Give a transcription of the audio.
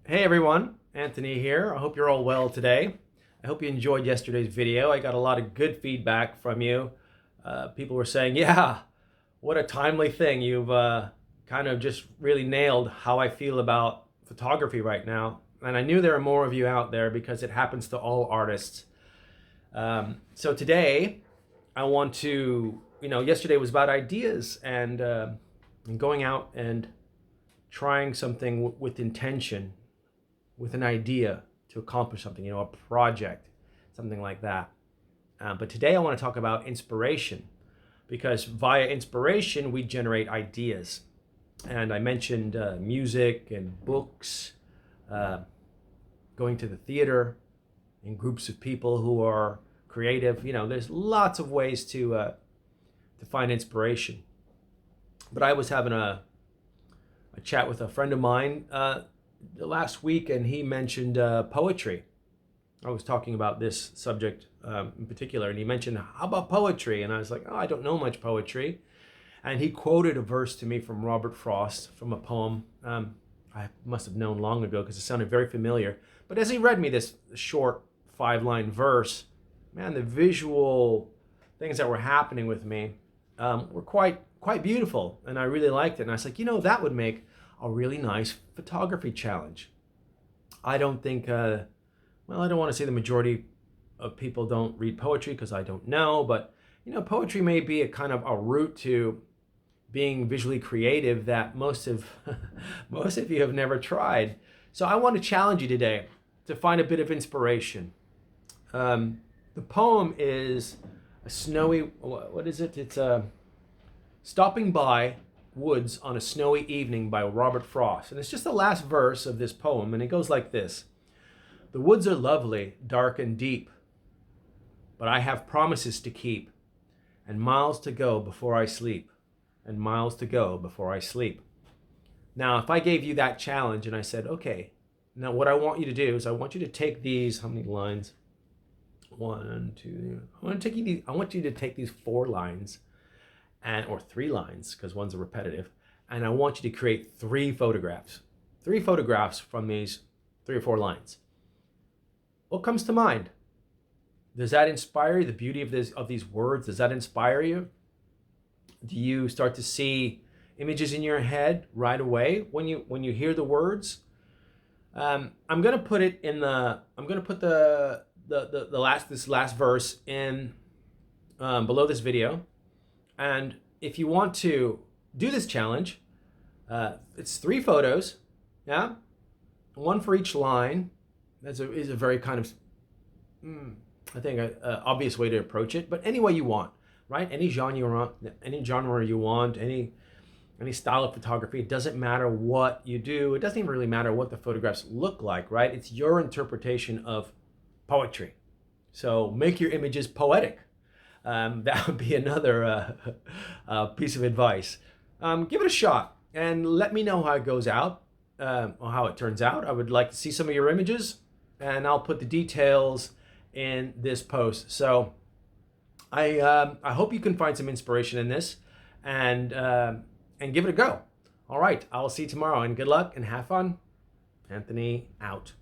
Hey everyone, Anthony here. I hope you're all well today. I hope you enjoyed yesterday's video. I got a lot of good feedback from you. People were saying, yeah, what a timely thing. You've kind of just really nailed how I feel about photography right now. And I knew there are more of you out there because it happens to all artists. So today I want to, yesterday was about ideas and going out and trying something with intention, with an idea to accomplish something, a project, something like that. But today I want to talk about inspiration, because via inspiration we generate ideas. And I mentioned music and books, going to the theater, in groups of people who are creative. There's lots of ways to find inspiration. But I was having a chat with a friend of mine last week, and he mentioned poetry. I was talking about this subject in particular, and he mentioned, how about poetry? And I was like, oh, I don't know much poetry. And he quoted a verse to me from Robert Frost from a poem I must have known long ago because it sounded very familiar. But as he read me this short 5-line verse, man, the visual things that were happening with me were quite beautiful, and I really liked it. And I was like, that would make a really nice photography challenge. I don't think, I don't want to say the majority of people don't read poetry because I don't know, but poetry may be a kind of a route to being visually creative that most of you have never tried. So I want to challenge you today to find a bit of inspiration. The poem is a snowy, what is it? It's Stopping By Woods on a Snowy Evening by Robert Frost. And it's just the last verse of this poem, and it goes like this. The woods are lovely, dark and deep, but I have promises to keep, and miles to go before I sleep, and miles to go before I sleep. Now, if I gave you that challenge and I said, okay, now what I want you to do is I want you to take these, how many lines? 1, 2, I want you to take these 4 lines, or 3 lines, because one's a repetitive, and I want you to create 3 photographs. 3 photographs from these 3 or 4 lines. What comes to mind? Does that inspire you? The beauty of these words, does that inspire you? Do you start to see images in your head right away when you hear the words? I'm gonna put it in the. I'm gonna put this last verse in below this video, and if you want to do this challenge, it's 3 photos, yeah, 1 for each line. Is a very kind of, I think, a obvious way to approach it. But any way you want, right? Any genre you want, any style of photography. It doesn't matter what you do. It doesn't even really matter what the photographs look like, right? It's your interpretation of poetry. So make your images poetic. That would be another piece of advice. Give it a shot and let me know how it goes out, or how it turns out. I would like to see some of your images, and I'll put the details in this post. So I hope you can find some inspiration in this and give it a go. All right, I'll see you tomorrow, and good luck and have fun. Anthony out.